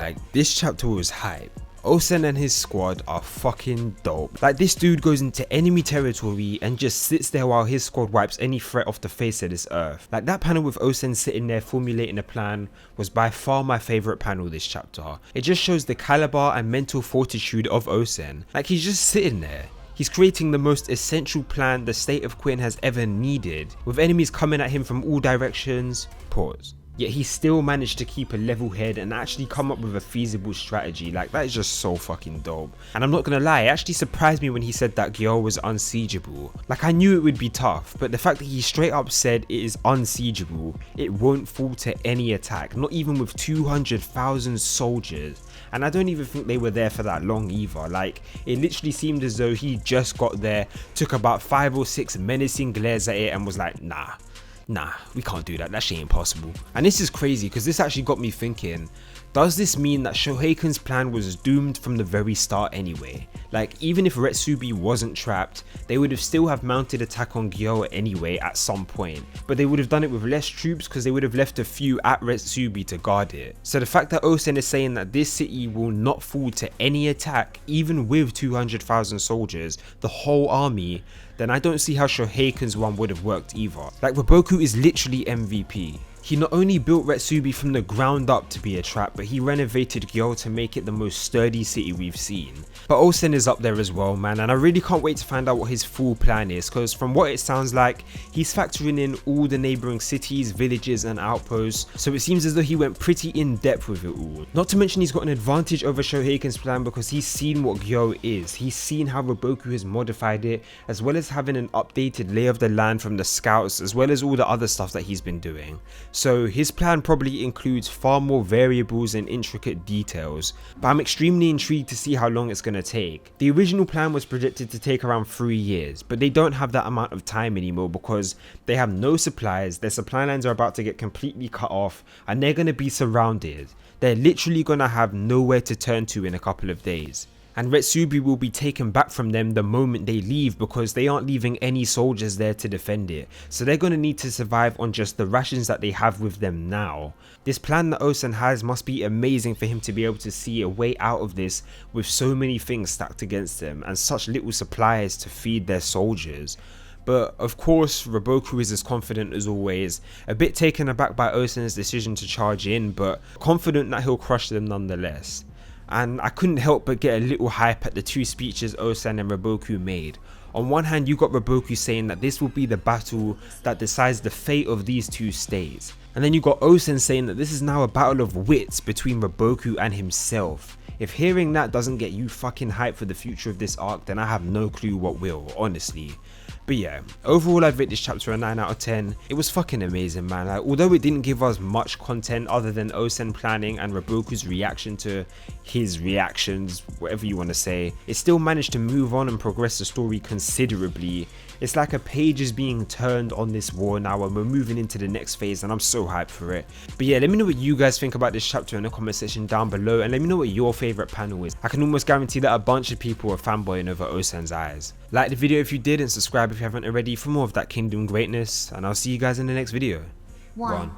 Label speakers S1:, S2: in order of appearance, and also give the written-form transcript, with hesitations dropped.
S1: Like, this chapter was hype. Osen and his squad are fucking dope. Like, this dude goes into enemy territory and just sits there while his squad wipes any threat off the face of this earth. Like, that panel with Osen sitting there formulating a plan was by far my favourite panel this chapter. It just shows the caliber and mental fortitude of Osen. Like, he's just sitting there. He's creating the most essential plan the state of Quinn has ever needed, with enemies coming at him from all directions. Pause. Yet he still managed to keep a level head and actually come up with a feasible strategy. Like, that is just so fucking dope. And I'm not gonna lie, it actually surprised me when he said that Gyou was unsiegeable. Like, I knew it would be tough, but the fact that he straight up said it is unsiegeable, it won't fall to any attack, not even with 200,000 soldiers. And I don't even think they were there for that long either. Like, it literally seemed as though he just got there, took about 5 or 6 menacing glares at it and was like, nah, we can't do that, that shit ain't possible. And this is crazy because this actually got me thinking, does this mean that Shoheiken's plan was doomed from the very start anyway? Like, even if Retsubi wasn't trapped, they would have still have mounted attack on Gyou anyway at some point, but they would have done it with less troops because they would have left a few at Retsubi to guard it. So the fact that Osen is saying that this city will not fall to any attack, even with 200,000 soldiers, the whole army, then I don't see how Shoheiken's one would have worked either. Like, Raboku is literally MVP. He not only built Retsubi from the ground up to be a trap, but he renovated Gyou to make it the most sturdy city we've seen. But Osen is up there as well, man, and I really can't wait to find out what his full plan is, because from what it sounds like, he's factoring in all the neighbouring cities, villages and outposts, so it seems as though he went pretty in depth with it all. Not to mention he's got an advantage over Shoheiken's plan because he's seen what Gyou is, he's seen how Raboku has modified it, as well as having an updated lay of the land from the scouts, as well as all the other stuff that he's been doing. So his plan probably includes far more variables and intricate details, but I'm extremely intrigued to see how long it's going to take. The original plan was predicted to take around 3 years, but they don't have that amount of time anymore because they have no supplies, their supply lines are about to get completely cut off, and they're going to be surrounded. They're literally going to have nowhere to turn to in a couple of days. And Retsubi will be taken back from them the moment they leave because they aren't leaving any soldiers there to defend it. So they're going to need to survive on just the rations that they have with them now. This plan that Osen has must be amazing for him to be able to see a way out of this with so many things stacked against them and such little supplies to feed their soldiers. But of course, Raboku is as confident as always, a bit taken aback by Osen's decision to charge in, but confident that he'll crush them nonetheless. And I couldn't help but get a little hype at the two speeches Osen and Raboku made. On one hand, you got Raboku saying that this will be the battle that decides the fate of these two states. And then you got Osen saying that this is now a battle of wits between Raboku and himself. If hearing that doesn't get you fucking hyped for the future of this arc, then I have no clue what will, honestly. But yeah, overall I'd rate this chapter a 9 out of 10. It was fucking amazing, man. Like, although it didn't give us much content other than Osen planning and Raboku's reaction to his reactions, whatever you want to say, it still managed to move on and progress the story considerably. It's like a page is being turned on this war now and we're moving into the next phase, and I'm so hyped for it. But yeah, let me know what you guys think about this chapter in the comment section down below, and let me know what your favourite panel is. I can almost guarantee that a bunch of people are fanboying over Osen's eyes. Like the video if you did, and subscribe if you haven't already for more of that Kingdom greatness, and I'll see you guys in the next video.
S2: 1.